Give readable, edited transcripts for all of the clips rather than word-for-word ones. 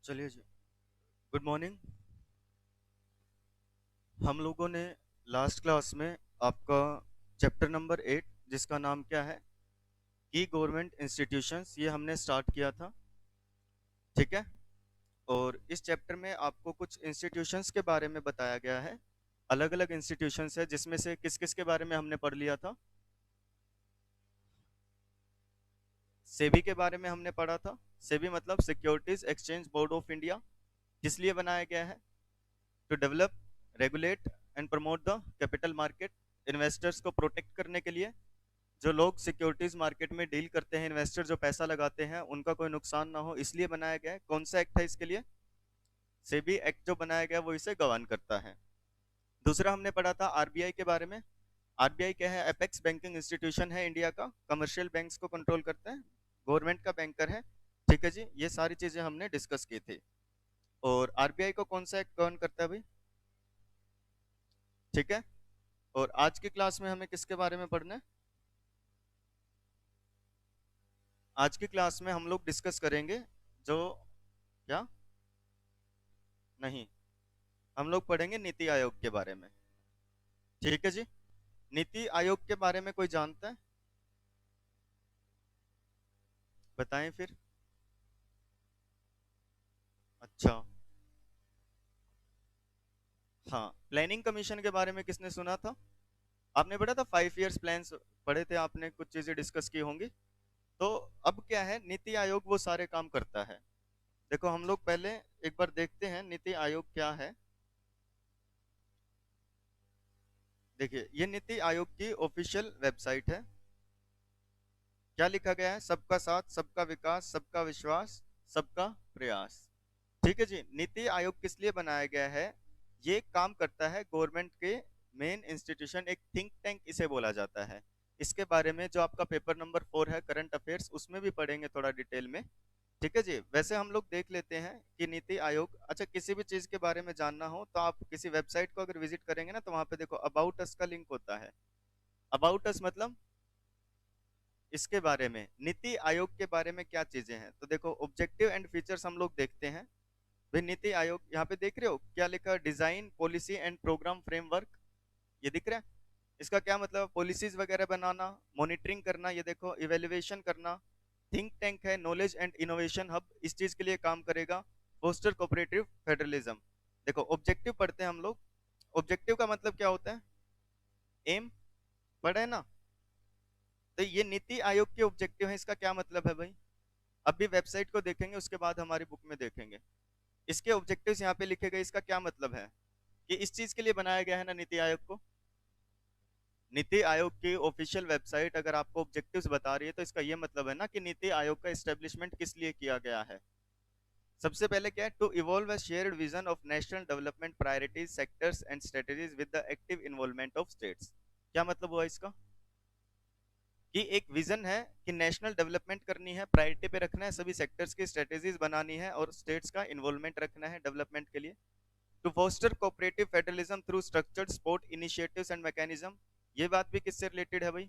चलिए जी। Good morning. हम लोगों ने लास्ट क्लास में आपका चैप्टर नंबर 8 जिसका नाम क्या है की गवर्नमेंट इंस्टीट्यूशंस, ये हमने स्टार्ट किया था। ठीक है। और इस चैप्टर में आपको कुछ इंस्टीट्यूशंस के बारे में बताया गया है। अलग अलग इंस्टीट्यूशंस है जिसमें से किस किस के बारे में हमने पढ़ लिया था। सेबी के बारे में हमने पढ़ा था। सेबी मतलब securities exchange board of India. किस लिए बनाया गया है? To develop, regulate and promote the capital market. Investors को प्रोटेक्ट करने के लिए, जो लोग सिक्योरिटीज मार्केट में डील करते हैं, इन्वेस्टर जो पैसा लगाते हैं, उनका कोई नुकसान ना हो, इसलिए बनाया गया है। कौन सा एक्ट है इसके लिए? सेबी एक्ट जो बनाया गया वो इसे गवर्न करता है। दूसरा हमने पढ़ा था आरबीआई के बारे में। आरबीआई क्या है? एपेक्स बैंकिंग इंस्टीट्यूशन है इंडिया का, कमर्शियल बैंक्स को कंट्रोल करता है, गवर्नमेंट का बैंकर है। ठीक है जी, ये सारी चीजें हमने डिस्कस की थी। और आरबीआई को कौन सा एक्ट गवर्न करता है भाई? ठीक है। और आज की क्लास में हमें किसके बारे में पढ़ना है? आज की क्लास में हम लोग डिस्कस करेंगे जो, क्या, नहीं, हम लोग पढ़ेंगे नीति आयोग के बारे में। ठीक है जी। नीति आयोग के बारे में कोई जानता है? बताएं फिर। अच्छा। हाँ, प्लानिंग कमीशन के बारे में किसने सुना था? आपने पढ़ा था 5 इयर्स प्लान्स, पढ़े थे आपने, कुछ चीजें डिस्कस की होंगी। तो अब क्या है, नीति आयोग वो सारे काम करता है। देखो हम लोग पहले एक बार देखते हैं नीति आयोग क्या है। देखिए, ये नीति आयोग की ऑफिशियल वेबसाइट है। क्या लिखा गया है? सबका साथ, सबका विकास, सबका विश्वास, सबका प्रयास। ठीक है जी। नीति आयोग किस लिए बनाया गया है? ये काम करता है गवर्नमेंट के मेन इंस्टीट्यूशन, एक थिंक टैंक इसे बोला जाता है। इसके बारे में जो आपका पेपर नंबर 4 है करंट अफेयर्स, उसमें भी पढ़ेंगे थोड़ा डिटेल में। ठीक है जी। वैसे हम लोग देख लेते हैं कि नीति आयोग, अच्छा, किसी भी चीज के बारे में जानना हो तो आप किसी वेबसाइट को अगर विजिट करेंगे ना, तो वहां पे देखो अबाउट अस का लिंक होता है। अबाउट अस मतलब इसके बारे में, नीति आयोग के बारे में क्या चीजें हैं। तो देखो ऑब्जेक्टिव एंड फीचर्स हम लोग देखते हैं। भाई नीति आयोग यहाँ पे देख रहे हो क्या लिखा है? Design policy and programme framework, ये दिख रहा है। इसका क्या मतलब? पॉलिसीज वगैरह बनाना, मॉनिटरिंग करना, ये देखो इवेल्युएशन करना। थिंक टैंक है, नॉलेज एंड इनोवेशन हब, इस चीज के लिए काम करेगा। Foster cooperative federalism. देखो ऑब्जेक्टिव पढ़ते हैं हम लोग। ऑब्जेक्टिव का मतलब क्या होता है? एम, पढ़े ना? तो ये नीति आयोग के ऑब्जेक्टिव है, इसका क्या मतलब है भाई? अभी वेबसाइट को देखेंगे, उसके बाद हमारी बुक में देखेंगे। इसके ऑब्जेक्टिव्स यहाँ पे लिखे गए, इसका क्या मतलब है? कि इस चीज के लिए बनाया गया है ना नीति आयोग को। नीति आयोग की ऑफिशियल वेबसाइट अगर आपको ऑब्जेक्टिव्स बता रही है, तो इसका ये मतलब है ना कि नीति आयोग का एस्टेब्लिशमेंट किस लिए किया गया है। सबसे पहले क्या है? To evolve a shared vision of national development priorities, sectors and strategies with the active involvement of states. क्या मतलब हुआ इसका? कि एक विजन है कि नेशनल डेवलपमेंट करनी है, प्रायोरिटी पे रखना है, सभी सेक्टर्स की स्ट्रेटेजीज बनानी है और स्टेट्स का इन्वॉल्वमेंट रखना है डेवलपमेंट के लिए। To foster cooperative federalism through structured support initiatives and mechanism. ये बात भी किससे रिलेटेड है भाई?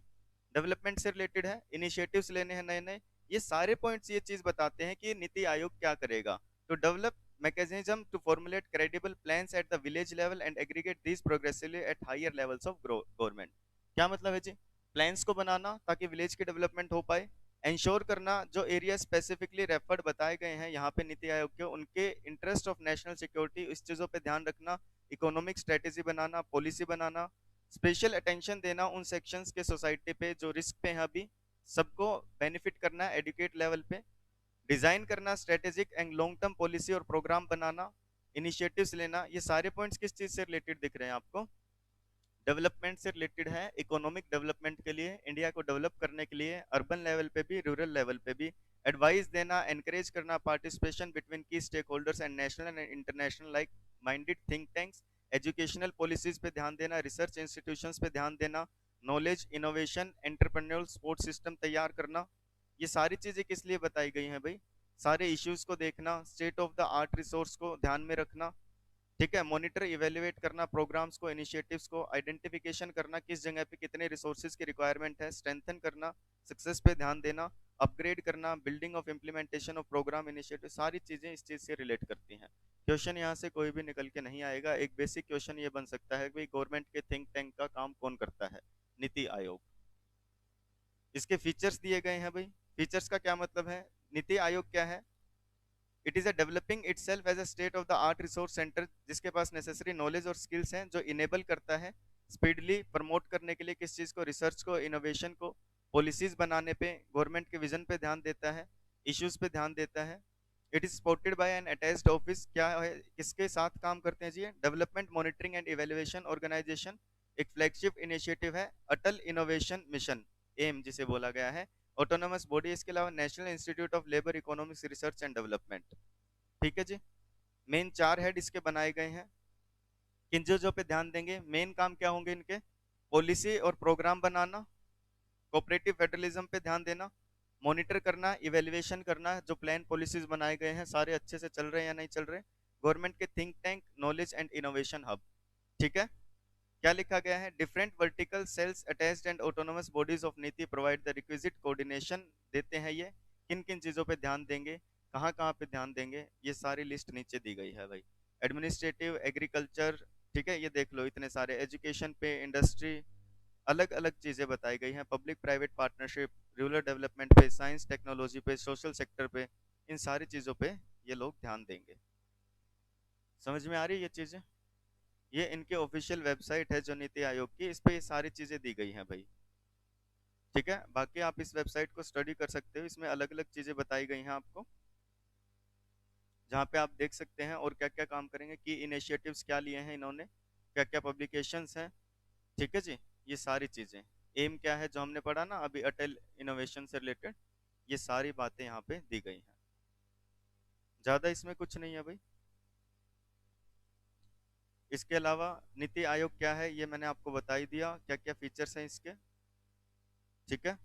डेवलपमेंट से रिलेटेड है, इनिशिएटिव्स लेने हैं नए नए। ये सारे पॉइंट्स ये चीज बताते हैं कि नीति आयोग क्या करेगा। To develop mechanism to formulate credible plans at the village level and aggregate these progressively at higher levels of government। क्या मतलब है जी? प्लान्स को बनाना ताकि विलेज की डेवलपमेंट हो पाए। इंश्योर करना, जो एरिया स्पेसिफिकली रेफर्ड बताए गए हैं यहाँ पे नीति आयोग के, उनके इंटरेस्ट ऑफ नेशनल सिक्योरिटी, इस चीज़ों पे ध्यान रखना। इकोनॉमिक स्ट्रेटेजी बनाना, पॉलिसी बनाना। स्पेशल अटेंशन देना उन सेक्शंस के सोसाइटी पे जो रिस्क पे हैं अभी, सबको बेनिफिट करना एडुकेट लेवल पे। डिजाइन करना strategic and long term policy और प्रोग्राम बनाना। इनिशिएटिव्स लेना। ये सारे पॉइंट्स किस चीज से रिलेटेड दिख रहे हैं आपको? डेवलपमेंट से रिलेटेड है। इकोनॉमिक डेवलपमेंट के लिए, इंडिया को डेवलप करने के लिए, अर्बन लेवल पे भी, रूरल लेवल पे भी। एडवाइस देना, एनकरेज करना पार्टिसिपेशन बिटवीन की stakeholders and national and international like minded think tanks. Educational policies पे ध्यान देना, रिसर्च इंस्टीट्यूशंस पे ध्यान देना। Knowledge, innovation, entrepreneurial support system तैयार करना। ये सारी चीजें किस लिए बताई गई हैं भाई? सारे इश्यूज को देखना, state of the art resource को ध्यान में रखना। ठीक है। मॉनिटर इवेल्युएट करना प्रोग्राम्स को, इनिशिएटिव्स को, आइडेंटिफिकेशन करना किस जगह पे कितने रिसोर्सेज की रिक्वायरमेंट है, स्ट्रेंथन करना, सक्सेस पे ध्यान देना। अपग्रेड करना, building of implementation of programme initiative, सारी चीजें इस चीज से रिलेट करती हैं। क्वेश्चन यहाँ से कोई भी निकल के नहीं आएगा। एक बेसिक क्वेश्चन ये बन सकता है कि गवर्नमेंट के थिंक टैंक का काम कौन करता है? नीति आयोग। इसके फीचर्स दिए गए हैं भाई। फीचर्स का क्या मतलब है? नीति आयोग क्या है? It is a developing itself as a state of the art resource centre, जिसके पास नेसेसरी नॉलेज और स्किल्स हैं, जो इनेबल करता है स्पीडली प्रमोट करने के लिए किस चीज को? रिसर्च को, इनोवेशन को, पॉलिसीज बनाने पे, गवर्नमेंट के विजन पे ध्यान देता है, इश्यूज पे ध्यान देता है। It is supported by an attached office. क्या है, किसके साथ काम करते हैं जी? Development monitoring and evaluation organisation. एक फ्लैगशिप इनिशिएटिव है अटल इनोवेशन मिशन, एम जिसे बोला गया है। ऑटोनोमस बॉडी, इसके अलावा national institute of labour economics research and development. ठीक है जी। मेन 4 हेड इसके बनाए गए हैं। किन चीजों पे ध्यान देंगे? मेन काम क्या होंगे इनके? पॉलिसी और प्रोग्राम बनाना, कोऑपरेटिव फेडरलिज्म पे ध्यान देना, मॉनिटर करना, इवेल्युएशन करना, जो प्लान पॉलिसीज बनाए गए हैं सारे अच्छे से चल रहे हैं या नहीं चल रहे। गवर्नमेंट के think tank, knowledge and innovation hub. ठीक है। क्या लिखा गया है? Different vertical cells attached and autonomous bodies of Niti provide the requisite coordination देते हैं। ये किन किन चीजों पे ध्यान देंगे, कहाँ कहाँ पे ध्यान देंगे, ये सारी लिस्ट नीचे दी गई है भाई। एडमिनिस्ट्रेटिव, एग्रीकल्चर, ठीक है, ये देख लो इतने सारे। एजुकेशन पे, इंडस्ट्री, अलग अलग चीजें बताई गई हैं। Public private partnership, rural development पे, साइंस टेक्नोलॉजी पे, सोशल सेक्टर पे, इन सारी चीजों पे ये लोग ध्यान देंगे। समझ में आ रही है ये चीजें? ये इनके ऑफिशियल वेबसाइट है जो नीति आयोग की, इस पे ये सारी चीजें दी गई हैं भाई। ठीक है। बाकी आप इस वेबसाइट को स्टडी कर सकते हो, इसमें अलग अलग चीजें बताई गई हैं आपको, जहाँ पे आप देख सकते हैं और क्या क्या काम करेंगे, की इनिशिएटिव्स क्या लिए हैं इन्होंने, क्या क्या पब्लिकेशंस हैं। ठीक है जी। ये सारी चीजें, एम क्या है जो हमने पढ़ा ना अभी अटल इनोवेशन से रिलेटेड, ये सारी बातें यहाँ पे दी गई हैं। ज्यादा इसमें कुछ नहीं है भाई। इसके अलावा नीति आयोग क्या है ये मैंने आपको बता ही दिया, क्या क्या फीचर्स हैं इसके। ठीक है।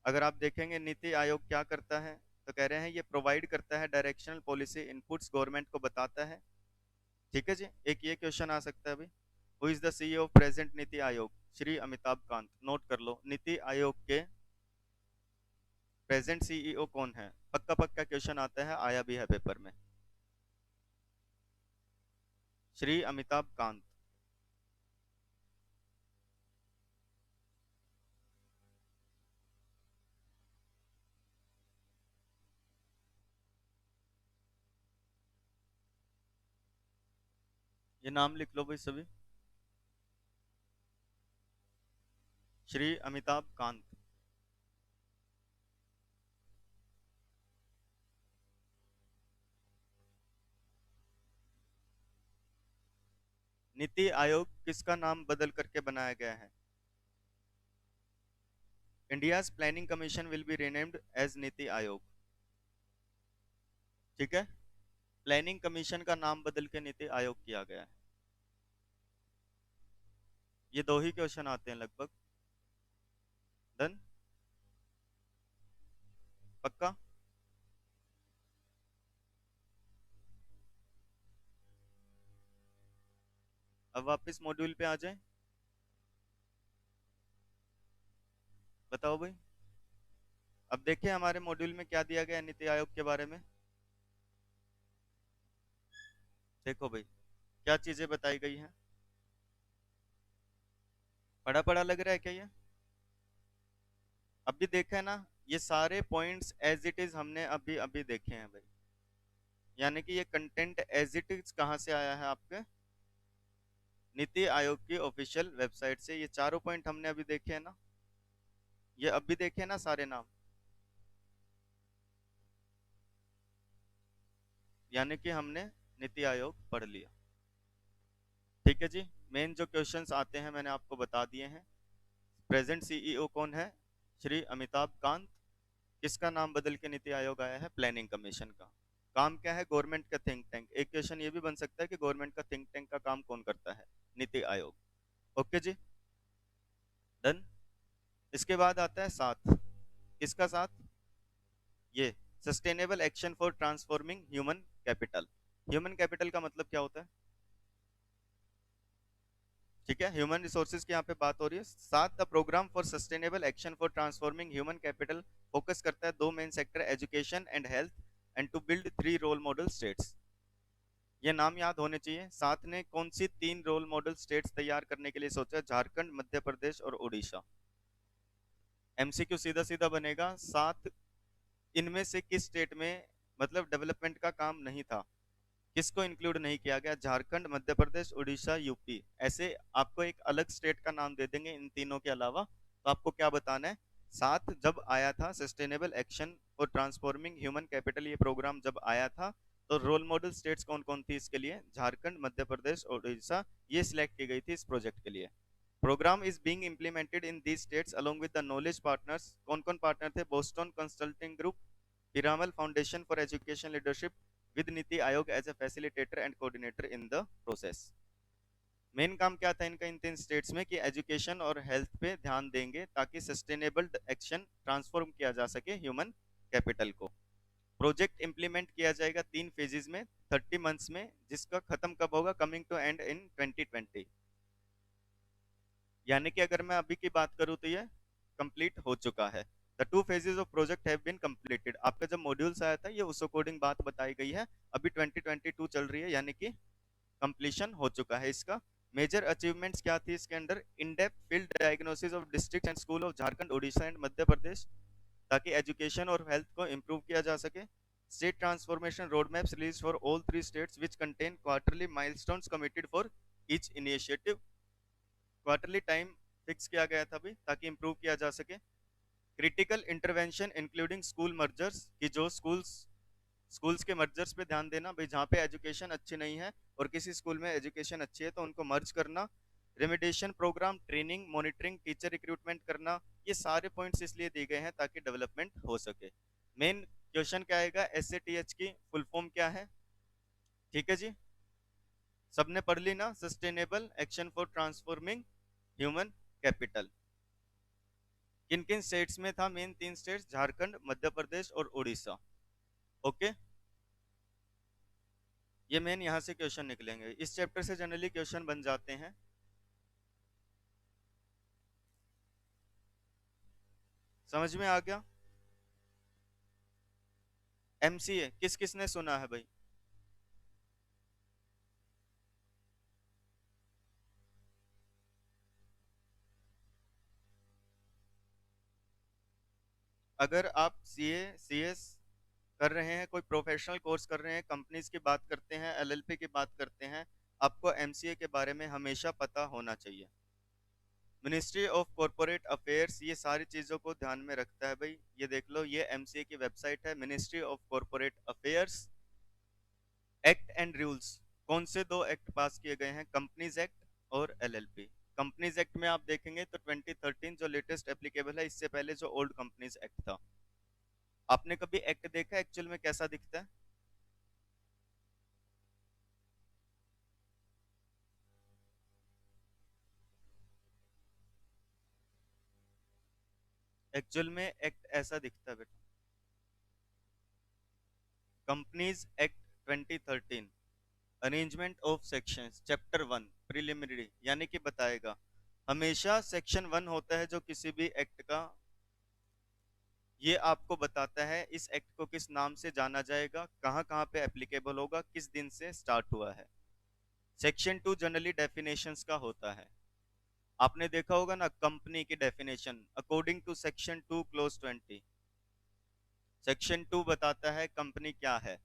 अगर आप देखेंगे नीति आयोग क्या करता है, तो कह रहे हैं ये प्रोवाइड करता है डायरेक्शनल पॉलिसी इनपुट्स, गवर्नमेंट को बताता है। ठीक है जी। एक ये क्वेश्चन आ सकता है अभी, who is the CEO of present NITI Aayog? Shri Amitabh Kant. Note कर लो, नीति आयोग के प्रेजेंट सीईओ कौन है? पक्का पक्का क्वेश्चन आता है, आया भी है पेपर में। श्री अमिताभ कांत। ये नाम लिख लो भाई सभी, श्री अमिताभ कांत। नीति आयोग किसका नाम बदल करके बनाया गया है? India's planning commission will be renamed as Niti Aayog. ठीक है। प्लानिंग कमीशन का नाम बदल के नीति आयोग किया गया है। ये 2 ही क्वेश्चन आते हैं लगभग। डन। पक्का। अब वापस मॉड्यूल पे आ जाए, बताओ भाई। अब देखिए हमारे मॉड्यूल में क्या दिया गया है नीति आयोग के बारे में। देखो भाई क्या चीजें बताई गई हैं। पढ़ा पढ़ा लग रहा है क्या ये? अभी देखा है ना, ये सारे पॉइंट्स एज इट इज हमने अभी अभी देखे हैं भाई। यानी कि ये कंटेंट एज इट इज कहाँ से आया है आपके? नीति आयोग की ऑफिशियल वेबसाइट से। ये चारों पॉइंट हमने अभी देखे हैं ना, ये अभी देखे हैं ना सारे नाम। यानी कि हमने नीति आयोग पढ़ लिया। ठीक है जी। मेन जो क्वेश्चंस आते हैं मैंने आपको बता दिए हैं। प्रेजेंट सीईओ कौन है? श्री अमिताभ कांत। किसका नाम बदल के नीति आयोग आया है? प्लानिंग कमीशन का। काम क्या है? गवर्नमेंट का थिंक टैंक। एक क्वेश्चन ये भी बन सकता है कि गवर्नमेंट का थिंक टैंक का काम कौन करता है? नीति आयोग। ओके जी। डन। इसके बाद आता है साथ। किसका साथ? ये sustainable action for transforming human capital. Human capital का मतलब क्या होता है? ठीक है, ह्यूमन रिसोर्सेज की यहाँ पे बात हो रही है। 7 the programme for sustainable action for transforming human capital focus करता है दो main sector, education and health, and to build 3 role model states. ये नाम याद होने चाहिए। साथ ने कौन सी 3 रोल मॉडल स्टेट्स तैयार करने के लिए सोचा? झारखंड, मध्य प्रदेश और उड़ीसा। एमसीक्यू सीधा सीधा बनेगा, 7 इनमें से किस स्टेट में मतलब डेवलपमेंट का काम नहीं था, किसको इंक्लूड नहीं किया गया? झारखंड, मध्य प्रदेश, उड़ीसा, यूपी। ऐसे आपको एक अलग स्टेट का नाम दे देंगे इन तीनों के अलावा, तो आपको क्या बताना है? 7 जब आया था सस्टेनेबल एक्शन और ट्रांसफॉर्मिंग ह्यूमन कैपिटल, ये प्रोग्राम जब आया था, तो रोल मॉडल स्टेट्स कौन कौन थी इसके लिए? झारखंड, मध्य प्रदेश और उड़ीसा, ये सिलेक्ट की गई थी इस प्रोजेक्ट के लिए। Programme is being implemented in these states along with the knowledge partners. कौन कौन पार्टनर थे? Boston consulting group, Piramal foundation for education leadership, with Niti Aayog as a facilitator and coordinator in the process. Main काम क्या था इनका इन 3 states में? कि education और हेल्थ पे ध्यान देंगे ताकि सस्टेनेबल एक्शन ट्रांसफॉर्म किया जा सके ह्यूमन कैपिटल को। प्रोजेक्ट इंप्लीमेंट किया जाएगा 3 फेजेस में 30 मंथ्स में, जिसका खत्म कब होगा? Coming to end in 2020। यानी कि अगर मैं अभी की बात करूं तो ये कंप्लीट हो चुका है। The 2 phases of project have been completed. आपका जब मॉड्यूल्स आया था ये उस अकॉर्डिंग बात बताई गई है। अभी 2022 चल रही है, यानी कि कंप्लीशन हो चुका है इसका। मेजर अचीवमेंट्स क्या थी इसके अंदर? In depth field diagnosis of district and school of Jharkhand, Orissa and Madhya Pradesh, ताकि एजुकेशन और हेल्थ को इम्प्रूव किया जा सके। State transformation road maps release for all 3 states which contain quarterly milestones committed for each initiative. Quarterly time fix किया गया था भाई, ताकि इम्प्रूव किया जा सके। Critical intervention including school mergers, कि जो स्कूल्स के मर्जर्स पे ध्यान देना भाई, जहाँ पे एजुकेशन अच्छी नहीं है और किसी स्कूल में एजुकेशन अच्छी है तो उनको मर्ज करना। Remediation programme, training, monitoring, teacher recruitment करना, ये सारे पॉइंट्स इसलिए दिए गए हैं ताकि डेवलपमेंट हो सके। मेन क्वेश्चन क्या आएगा? एसएटीएच की फुल फॉर्म क्या है? ठीक है जी, सबने पढ़ ली ना? Sustainable action for transforming human capital. किन किन स्टेट्स में था? मेन 3 स्टेट्स, झारखंड, मध्य प्रदेश और उड़ीसा। ओके, ये मेन यहाँ से क्वेश्चन निकलेंगे। इस चैप्टर से जनरली क्वेश्चन बन जाते हैं। समझ में आ गया? एमसीए किस किस ने सुना है भाई? अगर आप सीए सीएस कर रहे हैं, कोई प्रोफेशनल कोर्स कर रहे हैं, कंपनीज की बात करते हैं, एलएलपी की बात करते हैं, आपको एमसीए के बारे में हमेशा पता होना चाहिए। मिनिस्ट्री ऑफ कॉरपोरेट अफेयर्स ये सारी चीज़ों को ध्यान में रखता है भाई। ये देख लो, ये एमसीए की वेबसाइट है, ministry of corporate affairs. Act and rules, कौन से 2 एक्ट पास किए गए हैं? कंपनीज एक्ट और एलएलपी। कंपनीज एक्ट में आप देखेंगे तो 2013 जो लेटेस्ट एप्लीकेबल है, इससे पहले जो ओल्ड कंपनीज एक्ट था। आपने कभी एक्ट देखा एक्चुअल में कैसा दिखता है? एक्चुअल में एक्ट ऐसा दिखता है बेटा। Companies Act 2013, arrangement of sections, chapter 1 preliminary, यानी कि बताएगा। हमेशा सेक्शन 1 होता है जो किसी भी एक्ट का, ये आपको बताता है इस एक्ट को किस नाम से जाना जाएगा, कहाँ कहाँ पे एप्लीकेबल होगा, किस दिन से स्टार्ट हुआ है। सेक्शन 2 जनरली डेफिनेशंस का होता है। आपने देखा होगा ना, कंपनी की definition according to section 2 clause 20। Section 2 बताता है कंपनी क्या है।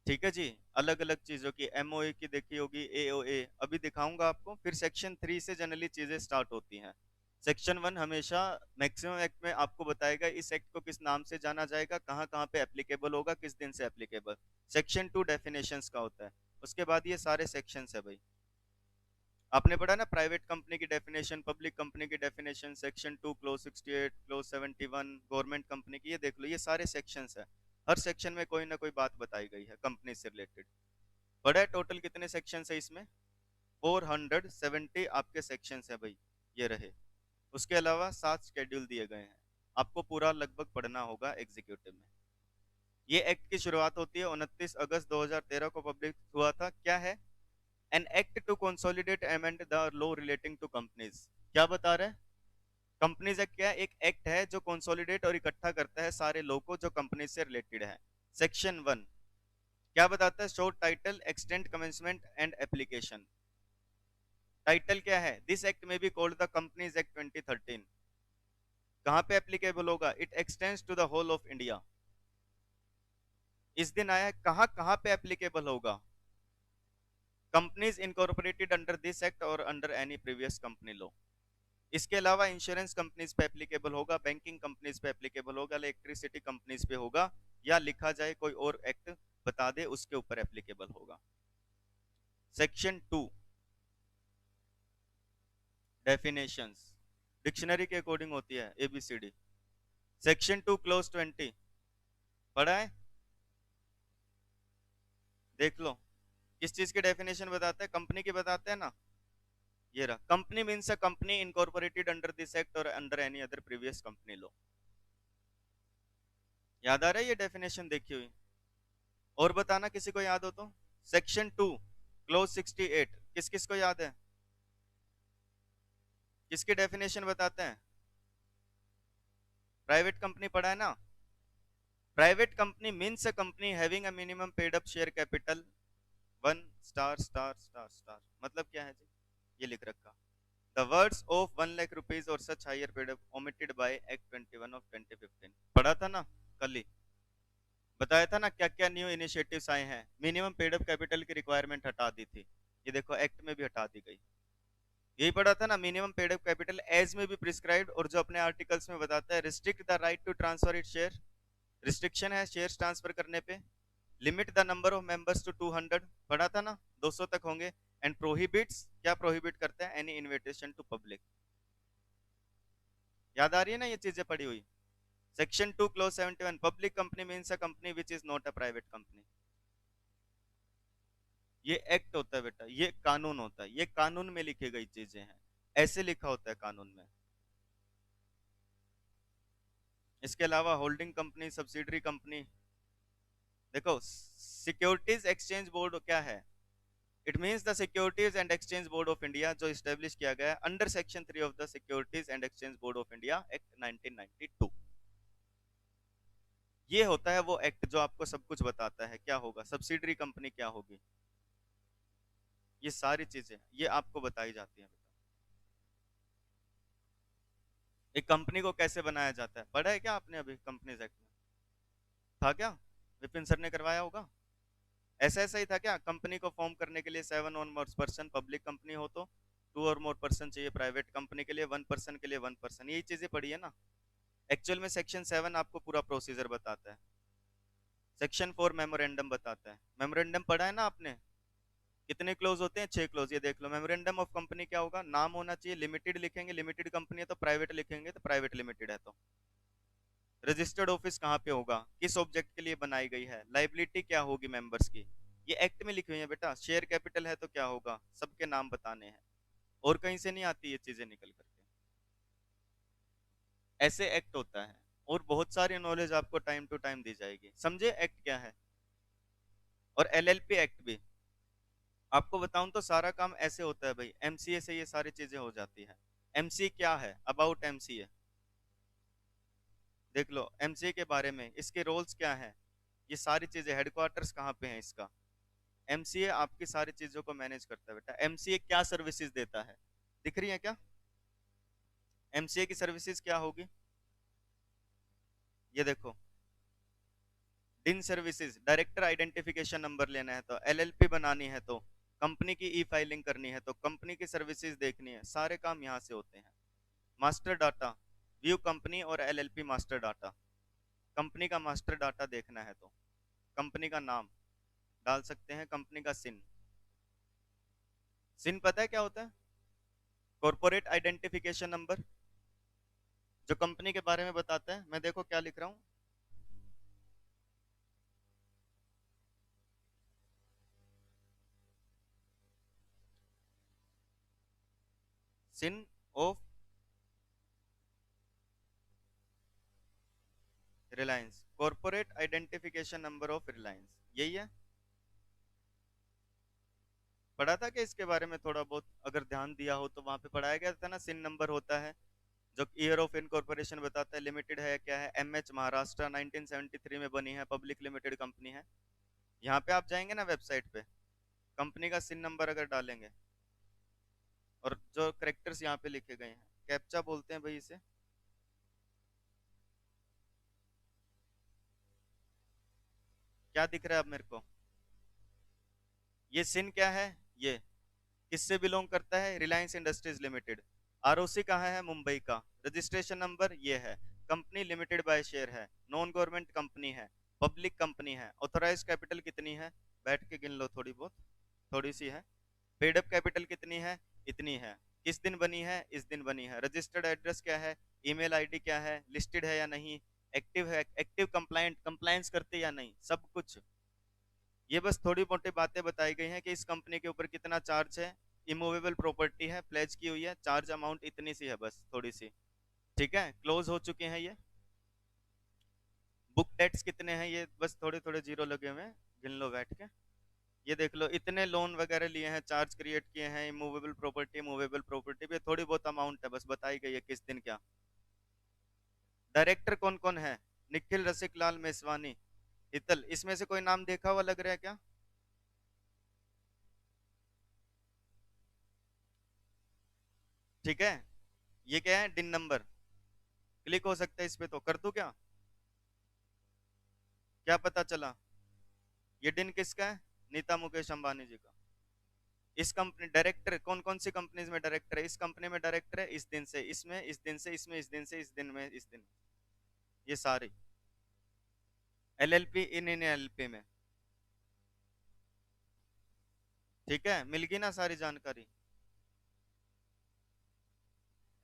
ठीक है जी, अलग अलग चीजों की, एमओए की देखी होगी, एओए अभी दिखाऊंगा आपको। फिर सेक्शन 3 से जनरली चीजें स्टार्ट होती हैं। सेक्शन 1 हमेशा मैक्सिमम एक्ट में आपको बताएगा इस एक्ट को किस नाम से जाना जाएगा, कहाँ कहाँ पे एप्लीकेबल होगा, किस दिन से एप्लीकेबल। सेक्शन 2 डेफिनेशंस का होता है। उसके बाद ये सारे सेक्शंस है भाई। आपने पढ़ा ना, प्राइवेट कंपनी की डेफिनेशन, पब्लिक कंपनी की definition, section 2 close 68, close 71, government company की, ये देख लो, ये सारे सेक्शंस है। हर सेक्शन में कोई ना कोई बात बताई गई है कंपनी से रिलेटेड। पढ़ा है टोटल कितने सेक्शंस है इसमें? 470 आपके सेक्शंस है भाई, ये रहे। उसके अलावा 7 शेड्यूल दिए गए हैं, आपको पूरा लगभग पढ़ना होगा एग्जीक्यूटिव में। ये एक्ट की शुरुआत होती है 29 अगस्त 2013 को पब्लिक हुआ था। क्या है? An act to consolidate amend the law relating to companies. क्या बता रहे हैं? कंपनीज एक्ट क्या है? एक एक्ट है जो कंसोलिडेट और इकट्ठा करता है सारे लॉ को जो कंपनी से रिलेटेड है। सेक्शन 1 क्या बताता है? Short title, extent, commencement and application. Title क्या है? This act may be called the Companies Act 2013। कहाँ पे एप्लीकेबल होगा? It extends to the whole of India. इस दिन आया है, कहाँ कहाँ पे एप्लीकेबल होगा? Companies incorporated under this act और under any previous company law. इसके अलावा इंश्योरेंस कंपनीज पे एप्लीकेबल होगा, बैंकिंग कंपनीज पे एप्लीकेबल होगा, इलेक्ट्रिसिटी कंपनीज पे होगा, या लिखा जाए कोई और एक्ट बता दे उसके ऊपर एप्लीकेबल होगा। सेक्शन 2 डेफिनेशंस, डिक्शनरी के अकॉर्डिंग होती है एबीसीडी। सेक्शन 2 क्लोज 20 पढ़ा है? देख लो किस चीज की डेफिनेशन बताता है? कंपनी की बताते हैं ना। ये रहा, company means a company incorporated under this act और under any other previous company law. याद आ रहा है ये डेफिनेशन देखी हुई? और बताना किसी को याद हो तो। सेक्शन 2 क्लोज 68 किस किस को याद है? किसकी डेफिनेशन बताते हैं? प्राइवेट कंपनी पढ़ा है ना। Private company means a company having a minimum paid up share capital 1 star star star star. मतलब क्या है जी? ये लिख रखा, the words of 1 lakh rupees और such higher paid up omitted by act 21 of 2015। पढ़ा था ना कल ही, बताया था ना क्या क्या न्यू इनिशिएटिव्स आए हैं। मिनिमम पेड अप कैपिटल की रिक्वायरमेंट हटा दी थी, ये देखो एक्ट में भी हटा दी गई। यही पढ़ा था ना, minimum paid up capital as में भी प्रिस्क्राइब्ड, और जो अपने आर्टिकल्स में बताता है restrict the right to transfer it share, restriction है शेयर्स ट्रांसफर करने पे। Limit the number of members to 200, पढ़ा था ना 200 तक होंगे। एंड प्रोहिबिट्स, क्या प्रोहिबिट करता है? Any invitation to public. याद आ रही है ना ये चीजें पढ़ी हुई? Section 2 clause 71 public company means a company which is not a private company. ये एक्ट होता है बेटा, ये कानून होता है, ये कानून में लिखी गई चीजें हैं, ऐसे लिखा होता है कानून में। इसके अलावा होल्डिंग कंपनी, सब्सिडरी कंपनी, देखो सिक्योरिटीज एक्सचेंज बोर्ड क्या है? It means the securities and exchange board of India, जो इस्टेब्लिश किया गया है under section 3 of the securities and exchange board of India act 1992। ये होता है वो एक्ट जो आपको सब कुछ बताता है क्या होगा, सब्सिडरी कंपनी क्या होगी, ये सारी चीजें ये आपको बताई जाती है। एक कंपनी को कैसे बनाया जाता है पढ़ा है क्या आपने अभी कंपनीज एक्ट में? था क्या? विपिन सर ने करवाया होगा। ऐसा ऐसा ही था क्या? कंपनी को फॉर्म करने के लिए 7 और मोर पर्सन पब्लिक कंपनी हो तो 2 और मोर पर्सन चाहिए, प्राइवेट कंपनी के लिए 1 पर्सन के लिए 1 पर्सन, यही चीजें पढ़ी है ना। एक्चुअल में सेक्शन 7 आपको पूरा प्रोसीजर बताता है। सेक्शन 4 मेमोरेंडम बताता है। मेमोरेंडम पढ़ा है ना आपने? कितने क्लोज होते हैं? 6 क्लोज। ये देख लो, मेमोरेंडम ऑफ कंपनी क्या होगा? नाम होना चाहिए लिमिटेड, लिखेंगे लिमिटेड कंपनी है तो, प्राइवेट लिखेंगे तो प्राइवेट लिमिटेड है तो। रजिस्टर्ड ऑफिस कहाँ पे होगा, किस ऑब्जेक्ट के लिए बनाई गई है, लाइबिलिटी क्या होगी मेंबर्स की, ये एक्ट में लिखी हुई है बेटा। शेयर कैपिटल है तो क्या होगा, सबके नाम बताने हैं, और कहीं से नहीं आती ये चीजें निकल करके। ऐसे एक्ट होता है, और बहुत सारी नॉलेज आपको टाइम टू टाइम दी जाएगी। समझे एक्ट क्या है? और एलएलपी एक्ट भी आपको बताऊं तो सारा काम ऐसे होता है भाई, एमसीए से ये सारी चीजें हो जाती है। एमसीए क्या है? अबाउट एमसीए देख लो, एमसीए के बारे में, इसके रोल्स क्या है, ये सारी चीजें, हेडक्वार्टर्स कहाँ पे है इसका। एमसीए आपकी सारी चीजों को मैनेज करता है बेटा। एमसीए क्या सर्विसेज देता है, दिख रही है क्या? एमसीए की सर्विसेज क्या होगी? ये देखो, डिन सर्विसेज, डायरेक्टर आइडेंटिफिकेशन नंबर लेना है तो, एलएलपी बनानी है तो, कंपनी की ई फाइलिंग करनी है तो, कंपनी की सर्विसेज देखनी है, सारे काम यहाँ से होते हैं। मास्टर डाटा, व्यू कंपनी और एलएलपी मास्टर डाटा, कंपनी का मास्टर डाटा देखना है तो, कंपनी का नाम डाल सकते हैं, कंपनी का सिन। सिन पता है क्या होता है? कॉर्पोरेट आइडेंटिफिकेशन नंबर, जो कंपनी के बारे में बताता है। मैं देखो क्या लिख रहा हूँ, CIN of Reliance, corporate identification number of Reliance, यही है। पढ़ा था कि इसके बारे में थोड़ा बहुत अगर ध्यान दिया हो तो वहां पे पढ़ाया गया था ना, सिन नंबर होता है जो ईयर ऑफ इनकॉर्पोरेशन बताता है, लिमिटेड है क्या है, एमएच महाराष्ट्र 1973 में बनी है, पब्लिक लिमिटेड कंपनी है। यहाँ पे आप जाएंगे ना वेबसाइट पे, कंपनी का सिन नंबर अगर डालेंगे और जो करेक्टर्स यहाँ पे लिखे गए हैं, कैप्चा बोलते हैं भाई इसे। क्या दिख रहा है अब मेरे को? ये सिन क्या है? ये किससे बिलोंग करता है? Reliance industries limited. आरओसी कहाँ है? मुंबई का। रजिस्ट्रेशन नंबर ये है। कंपनी लिमिटेड बाय शेयर है, नॉन गवर्नमेंट कंपनी है, पब्लिक कंपनी है। ऑथोराइज कैपिटल कितनी है? बैठ के गिन लो, थोड़ी बहुत, थोड़ी सी है। पेड अप कैपिटल कितनी है? इतनी है। किस दिन बनी है? इस दिन बनी है। रजिस्टर्ड एड्रेस क्या है? ईमेल आईडी क्या है? लिस्टेड है या नहीं? एक्टिव है, एक्टिव कंप्लाइंट, कंप्लायंस करते या नहीं, सब कुछ। ये बस थोड़ी मोटी बातें बताई गई हैं कि इस कंपनी के ऊपर कितना चार्ज है, इमूवेबल प्रॉपर्टी है, प्लेज की हुई है, चार्ज अमाउंट इतनी सी है, बस थोड़ी सी। ठीक है, क्लोज हो चुके हैं ये। बुक डेट्स कितने हैं? ये बस थोड़े थोड़े जीरो लगे हुए हैं, गिन लो बैठ के। ये देख लो, इतने लोन वगैरह लिए हैं, चार्ज क्रिएट किए हैं, इमूवेबल प्रॉपर्टी, मूवेबल प्रॉपर्टी भी थोड़ी बहुत अमाउंट है, बस बताई गई है किस दिन क्या। डायरेक्टर कौन कौन है? निखिल रसिक लाल मेसवानी, हितल। इसमें से कोई नाम देखा हुआ लग रहा है क्या? ठीक है, ये क्या है? डिन नंबर। क्लिक हो सकता है इस पे, तो कर दूं क्या? क्या पता चला? ये डिन किसका है? नीता मुकेश अंबानी जी का। इस कंपनी डायरेक्टर कौन कौन सी कंपनीज में डायरेक्टर है? इस कंपनी में डायरेक्टर है इस दिन से, इसमें इस दिन से, इसमें इस दिन से, इस दिन में इस दिन, ये सारी एलएलपी इन एलएलपी में। ठीक है, मिल गई ना सारी जानकारी?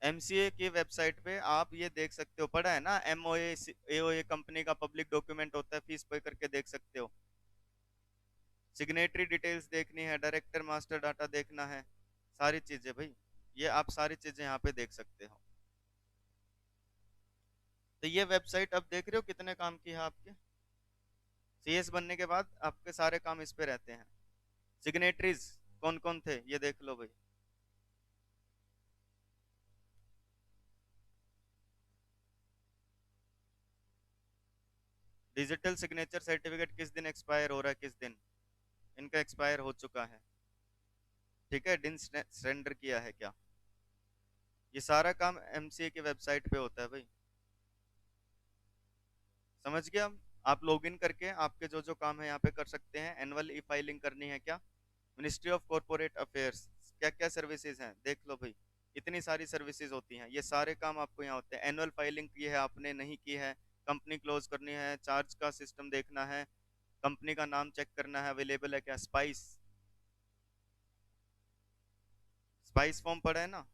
एमसीए की वेबसाइट पे आप ये देख सकते हो, पढ़ा है ना, एमओए एओए कंपनी का पब्लिक डॉक्यूमेंट होता है, फीस पे करके देख सकते हो। सिग्नेटरी डिटेल्स देखनी है, डायरेक्टर मास्टर डाटा देखना है, सारी चीजें भाई, ये आप सारी चीजें यहाँ पे देख सकते हो। तो ये वेबसाइट अब देख रहे हो कितने काम की है आपके। सीएस बनने के बाद आपके सारे काम इस पे रहते हैं। सिग्नेटरीज कौन कौन थे ये देख लो भाई। डिजिटल सिग्नेचर सर्टिफिकेट किस दिन एक्सपायर हो रहा है, किस दिन इनका एक्सपायर हो चुका है। ठीक है, दिन सरेंडर किया है क्या, ये सारा काम एमसीए की वेबसाइट पे होता है भाई। समझ गया? आप लॉगिन करके आपके जो जो काम है यहाँ पे कर सकते हैं। एनुअल ई फाइलिंग करनी है क्या? मिनिस्ट्री ऑफ कॉरपोरेट अफेयर्स, क्या क्या सर्विसेज हैं देख लो भाई, इतनी सारी सर्विसेज होती हैं, ये सारे काम आपको यहाँ होते हैं। एनुअल फाइलिंग की है आपने, नहीं की है, कंपनी क्लोज करनी है, चार्ज का सिस्टम देखना है, कंपनी का नाम चेक करना है, अवेलेबल है क्या, स्पाइस, स्पाइस फॉर्म पड़ा है ना,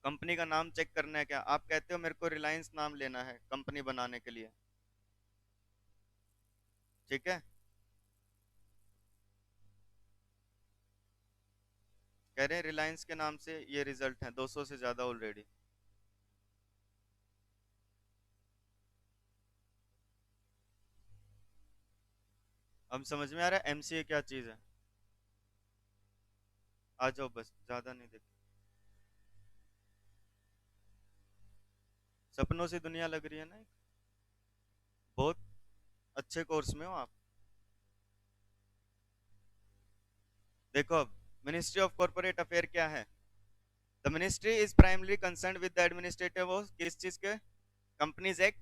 कंपनी का नाम चेक करना है क्या। आप कहते हो मेरे को रिलायंस नाम लेना है कंपनी बनाने के लिए, ठीक है, कह रहे हैं रिलायंस के नाम से ये रिजल्ट है 200 से ज्यादा ऑलरेडी। अब समझ में आ रहा है एमसीए क्या चीज है? आ जाओ, बस ज्यादा नहीं देख। सपनों से दुनिया लग रही है ना, बहुत अच्छे कोर्स में हो आप। देखो अब, मिनिस्ट्री ऑफ कॉर्पोरेट अफेयर क्या है? The ministry is primarily concern with the administrative of किस चीज के? Companies act,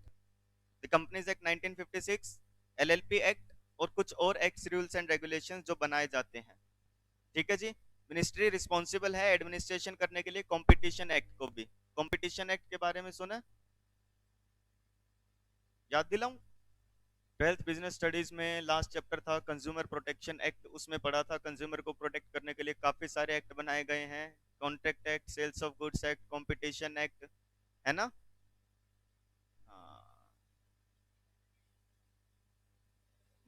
the Companies act 1956, LLP act, और कुछ और एक्ट्स, रूल्स एंड रेगुलेशंस जो बनाए जाते हैं। ठीक है जी। मिनिस्ट्री रिस्पॉन्सिबल है एडमिनिस्ट्रेशन करने के लिए कंपटीशन एक्ट को भी। कंपटीशन एक्ट के बारे में सुना? याद दिलाऊं? ट्वेल्थ बिजनेस स्टडीज में लास्ट चैप्टर था कंज्यूमर प्रोटेक्शन एक्ट, उसमें पढ़ा था कंज्यूमर को प्रोटेक्ट करने के लिए काफी सारे एक्ट बनाए गए हैं। Contract act, sales of goods act, competition act, है ना। हाँ,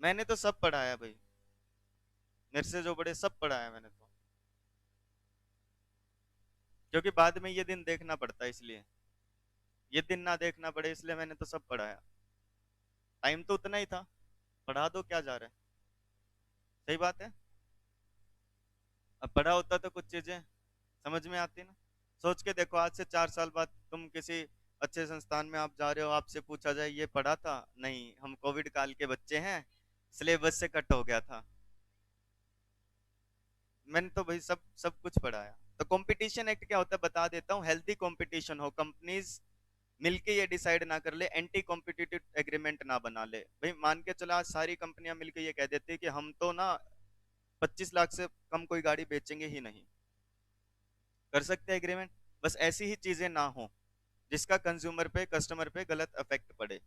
मैंने तो सब पढ़ा है भाई, मेरे से जो बड़े सब पढ़ा है मैंने तो, क्योंकि बाद में ये दिन देखना पड़ता है, इसलिए ये दिन ना देखना पड़े इसलिए मैंने तो सब पढ़ाया। टाइम तो उतना ही था, पढ़ा दो क्या जा रहा है। सही बात है। अब पढ़ा होता तो कुछ चीजें समझ में आती ना। सोच के देखो, आज से 4 साल बाद तुम किसी अच्छे संस्थान में आप जा रहे हो, आपसे पूछा जाए ये पढ़ा था, नहीं हम कोविड काल के बच्चे हैं, सिलेबस से कट हो गया था। मैंने तो भाई सब सब कुछ पढ़ाया। तो कंपटीशन एक्ट क्या होता है बता देता हूँ। हेल्दी कंपटीशन हो, कंपनीज मिलके ये डिसाइड ना कर ले, एंटी कॉम्पिटिटिव एग्रीमेंट ना बना ले। भाई मान के चला, आज सारी कंपनियां मिलके ये कह देती है कि हम तो ना 25 लाख से कम कोई गाड़ी बेचेंगे ही नहीं, कर सकते हैं एग्रीमेंट। बस ऐसी ही चीजें ना हो जिसका कंज्यूमर पे, कस्टमर पे गलत इफेक्ट पड़े।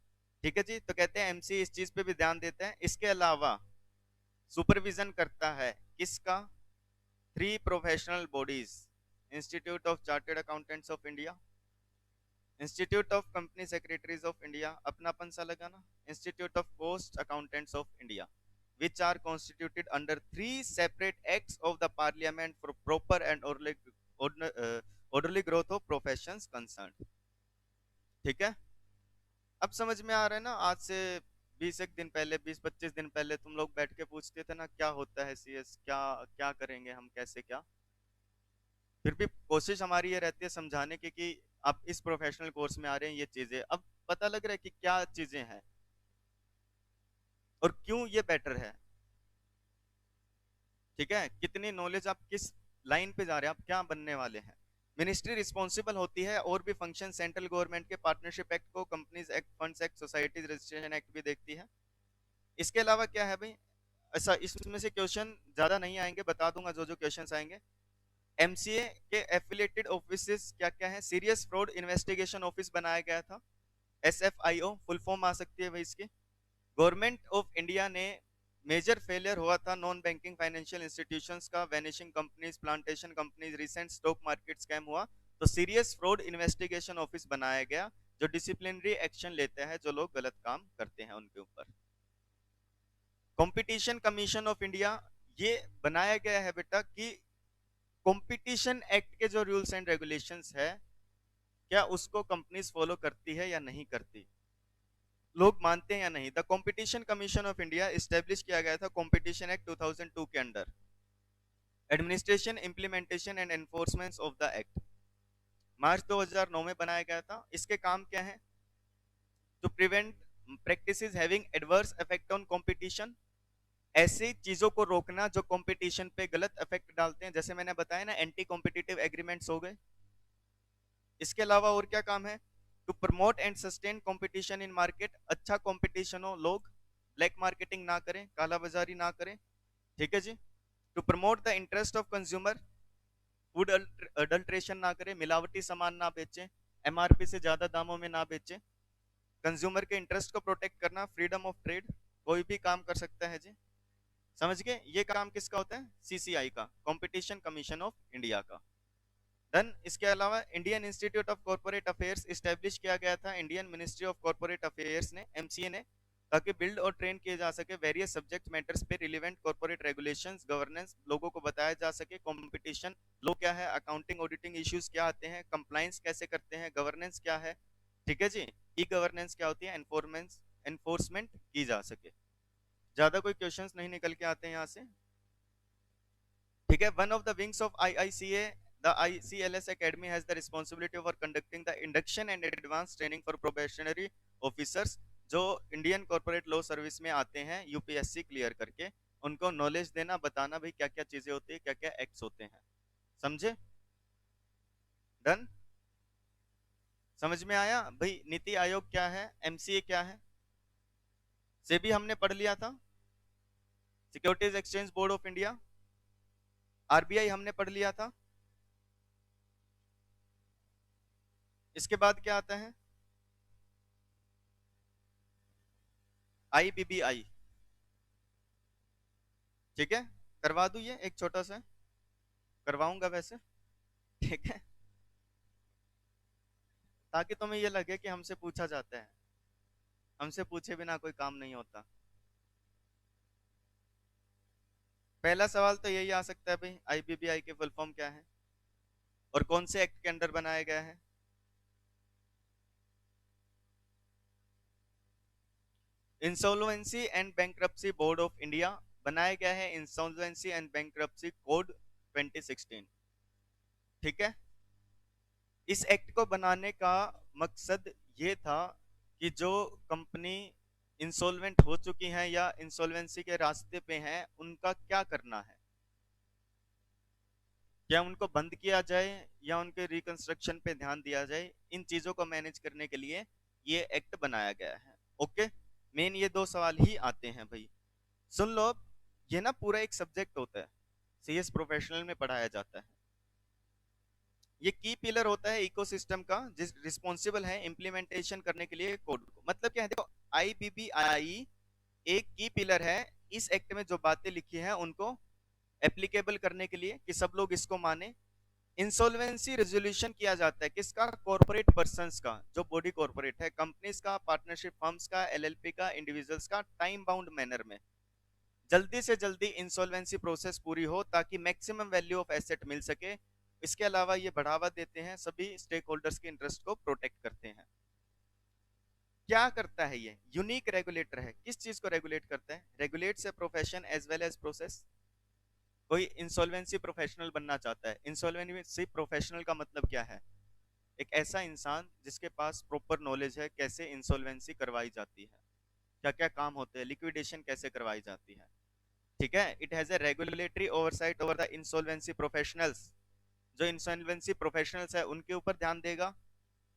ठीक है जी। तो कहते हैं एमसी इस चीज पे भी ध्यान देते हैं। इसके अलावा सुपरविजन करता है किसका? 3 professional bodies: institute of chartered accountants of India, institute of company secretaries of India, अपनापन सा लगा ना, institute of post accountants of India, which are constituted under 3 separate acts of the parliament for proper and orderly growth of professions concerned। ठीक है। अब समझ में आ रहा है ना। आज से 20 एक दिन पहले, 20-25 दिन पहले तुम लोग बैठ के पूछते थे ना क्या होता है सीएस, क्या क्या करेंगे हम, कैसे क्या। फिर भी कोशिश हमारी ये रहती है समझाने की कि आप इस प्रोफेशनल कोर्स में आ रहे हैं, ये चीजें अब पता लग रहा है कि क्या चीजें हैं और क्यों ये बेटर है। ठीक है। कितनी नॉलेज, आप किस लाइन पे जा रहे हैं, आप क्या बनने वाले हैं। मिनिस्ट्री रिस्पॉन्सिबल होती है और भी फंक्शन सेंट्रल गवर्नमेंट के, पार्टनरशिप एक्ट को, companies act, funds act, societies registration act भी देखती है। इसके अलावा क्या है भाई, ऐसा इसमें से क्वेश्चन ज्यादा नहीं आएंगे, बता दूंगा जो जो क्वेश्चन आएंगे। एमसीए के एफिलिएटेड ऑफिसेस क्या क्या है? सीरियस फ्रॉड इन्वेस्टिगेशन ऑफिस बनाया गया था, एसएफआईओ फुल फॉर्म आ सकती है भाई इसकी। गवर्नमेंट ऑफ इंडिया ने मेजर फेलियर हुआ था नॉन बैंकिंग फाइनेंशियल इंस्टीट्यूशंस का, vanishing companies, plantation companies, recent stock market scam हुआ, तो सीरियस फ्रॉड इन्वेस्टिगेशन ऑफिस बनाया गया जो डिसिप्लिनरी एक्शन लेता है जो लोग गलत काम करते हैं उनके ऊपर। कंपटीशन कमीशन ऑफ इंडिया ये बनाया गया है बेटा कि कंपटीशन एक्ट के जो रूल्स एंड रेगुलेशंस है, क्या उसको कंपनीज फॉलो करती है या नहीं करती, लोग मानते हैं या नहीं। The competition commission of India establish किया गया था कंपटीशन एक्ट 2002 के under. Administration, implementation and enforcement of the act March 2009 में बनाया गया था। इसके काम क्या है? To prevent practices having adverse effect on competition, ऐसी चीजों को रोकना जो कंपटीशन पे गलत इफेक्ट डालते हैं, जैसे मैंने बताया ना, एंटी कॉम्पिटिटिव एग्रीमेंट्स हो गए। इसके अलावा और क्या काम है? To promote and sustain competition in market, अच्छा कंपटीशन हो, लोग ब्लैक मार्केटिंग ना करें, काला बाजारी ना करें। ठीक है जी। To promote the interest of consumer, food adulteration ना करें, मिलावटी सामान ना बेचें, एमआरपी से ज्यादा दामों में ना बेचें। कंज्यूमर के इंटरेस्ट को प्रोटेक्ट करना, फ्रीडम ऑफ ट्रेड, कोई भी काम कर सकता है जी। समझ गए? ये काम किसका होता है? सीसीआई का, कंपटीशन कमीशन ऑफ इंडिया का। देन इसके अलावा Indian institute of corporate affairs establish किया गया था Indian ministry of corporate affairs ने, एमसीए ने, ताकि बिल्ड और ट्रेन किए जा सके वेरियस सब्जेक्ट मैटर्स पे रिलेवेंट कॉर्पोरेट रेगुलेशंस, गवर्नेंस, लोगों को बताया जा सके कंपटीशन लो क्या है, अकाउंटिंग ऑडिटिंग इश्यूज क्या आते हैं, कंप्लायंस कैसे करते हैं, गवर्नेंस क्या है। ठीक है जी। ई गवर्नेंस क्या होती है, एनफोर्समेंट की जा सके। ज्यादा कोई क्वेश्चंस नहीं निकल के आते हैं यहाँ से। ठीक है। One of the wings of IICA, the ICLS Academy has the responsibility for conducting the induction and advanced training for probationary officers जो इंडियन कॉर्पोरेट लॉ सर्विस में आते हैं यूपीएससी क्लियर करके, उनको नॉलेज देना, बताना भाई क्या क्या चीजें होती है, क्या क्या एक्ट्स होते हैं। समझे? डन? समझ में आया भाई? नीति आयोग क्या है, एमसीए क्या है, से भी हमने पढ़ लिया था। Securities exchange board of India, RBI हमने पढ़ लिया था। इसके बाद क्या आता है? आईबीबीआई। ठीक है। करवा दूं ये एक छोटा सा? करवाऊंगा वैसे। ठीक है। ताकि तुम्हें ये लगे कि हमसे पूछा जाता है, हमसे पूछे बिना कोई काम नहीं होता। पहला सवाल तो यही आ सकता है भाई, आईबीबीआई की फुल फॉर्म क्या है और कौन से एक्ट के अंडर बनाया गया है। Insolvency and bankruptcy board of India, बनाया गया है इंसॉल्वेंसी एंड बैंकरप्सी कोड 2016। ठीक है। इस एक्ट को बनाने का मकसद ये था कि जो कंपनी इंसॉल्वेंट हो चुकी हैं या इंसॉल्वेंसी के रास्ते पे हैं उनका क्या करना है, क्या उनको बंद किया जाए या उनके रिकंस्ट्रक्शन पे ध्यान दिया जाए, इन चीजों को मैनेज करने के लिए ये एक्ट बनाया गया है। ओके, मेन ये दो सवाल ही आते हैं भाई। सुन लो अब, ये ना पूरा एक सब्जेक्ट होता है, सीएस प्रोफेशनल में पढ़ाया जाता है। ये की पिलर होता है इकोसिस्टम का, जिस रिस्पॉन्सिबल है इम्प्लीमेंटेशन करने के लिए कोड को। मतलब क्या है, देखो आईबीबीआई एक की पिलर है इस एक्ट में, जो बातें लिखी हैं उनको एप्लीकेबल करने के लिए कि सब लोग इसको माने। इंसॉल्वेंसी रेजोल्यूशन किया जाता है किसका, कॉर्पोरेट पर्संस का, जो बॉडी कॉर्पोरेट है, कंपनीज का, पार्टनरशिप फर्म्स का, एलएलपी का, इंडिविजुअल्स का, टाइम बाउंड मैनर में। जल्दी से जल्दी इंसॉल्वेंसी प्रोसेस पूरी हो ताकि मैक्सिमम वैल्यू ऑफ एसेट मिल सके। इसके अलावा ये बढ़ावा देते हैं, सभी स्टेक होल्डर्स के इंटरेस्ट को प्रोटेक्ट करते हैं। क्या करता है ये, यूनिक रेगुलेटर है। किस चीज को रेगुलेट करता है, regulates a profession as well as process. कोई इंसॉल्वेंसी प्रोफेशनल बनना चाहता है, इंसॉल्वेंसी प्रोफेशनल का मतलब क्या है, एक ऐसा इंसान जिसके पास प्रॉपर नॉलेज है कैसे इंसॉल्वेंसी करवाई जाती है, क्या क्या काम होते हैं, लिक्विडेशन कैसे करवाई जाती है। ठीक है, it has a regulatory oversight over the insolvency professionals. जो इंसॉल्वेंसी प्रोफेशनल्स है उनके ऊपर ध्यान देगा,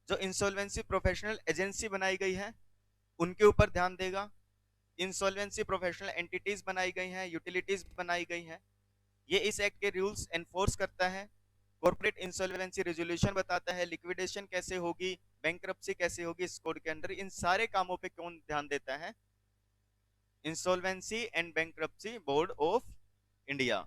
जो इंसॉल्वेंसी प्रोफेशनल एजेंसी बनाई गई है उनके ऊपर ध्यान देगा, इंसॉल्वेंसी प्रोफेशनल एंटिटीज बनाई गई हैं, यूटिलिटीज बनाई गई हैं, ये इस एक्ट के रूल्स एनफोर्स करता है। कॉर्पोरेट इंसॉल्वेंसी रेजोल्यूशन बताता है, लिक्विडेशन कैसे होगी, बैंकरप्सी कैसे होगी इस कोड के अंदर। इन सारे कामों पे कौन ध्यान देता है, insolvency and bankruptcy board of India.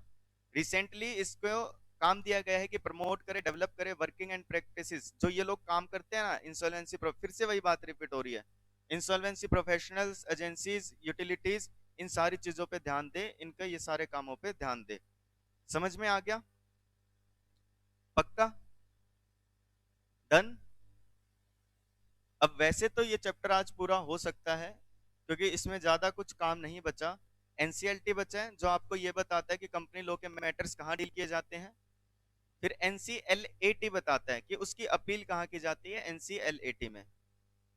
Recently इसको काम दिया गया है कि प्रमोट करे, डेवलप करे वर्किंग एंड प्रैक्टिसेस, जो ये लोग काम करते हैं ना इंसॉल्वेंसी, फिर से वही बात रिपीट हो रही है, इंसॉल्वेंसी प्रोफेशनल्स, एजेंसीज, यूटिलिटीज, इन सारी चीजों पे ध्यान दे, इनका ये सारे कामों पे ध्यान दे। समझ में आ गया, पक्का, डन। अब वैसे तो ये चैप्टर आज पूरा हो सकता है क्योंकि इसमें ज्यादा कुछ काम नहीं बचा। एनसीएलटी बचा है जो आपको ये बताता है कि कंपनी लॉ के मैटर्स कहाँ डील किए जाते हैं। फिर एनसीएलएटी बताता है कि उसकी अपील कहाँ की जाती है, एनसीएलएटी में।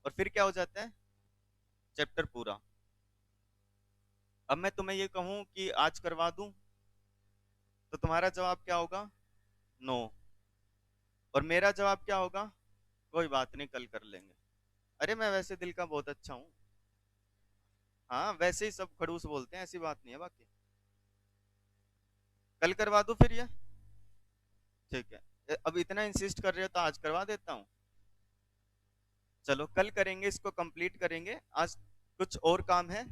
और फिर क्या हो जाता है, चैप्टर पूरा। अब मैं तुम्हें ये कहूं कि आज करवा दूं तो तुम्हारा जवाब क्या होगा, नो। और मेरा जवाब क्या होगा, कोई बात नहीं कल कर लेंगे। अरे मैं वैसे दिल का बहुत अच्छा हूँ। हाँ वैसे ही सब खड़ूस बोलते हैं, ऐसी बात नहीं है बाकी। कल करवा दूं फिर ये, ठीक है। अब इतना इंसिस्ट कर रहे हो तो आज करवा देता हूँ। चलो कल करेंगे, इसको कंप्लीट करेंगे। आज कुछ और काम है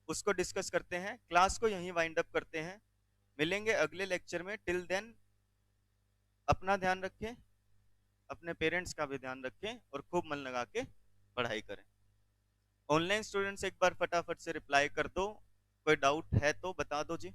उसको डिस्कस करते हैं, क्लास को यहीं वाइंड अप करते हैं। मिलेंगे अगले लेक्चर में। टिल देन अपना ध्यान रखें, अपने पेरेंट्स का भी ध्यान रखें और खूब मन लगा के पढ़ाई करें। ऑनलाइन स्टूडेंट्स एक बार फटाफट से रिप्लाई कर दो, कोई डाउट है तो बता दो जी।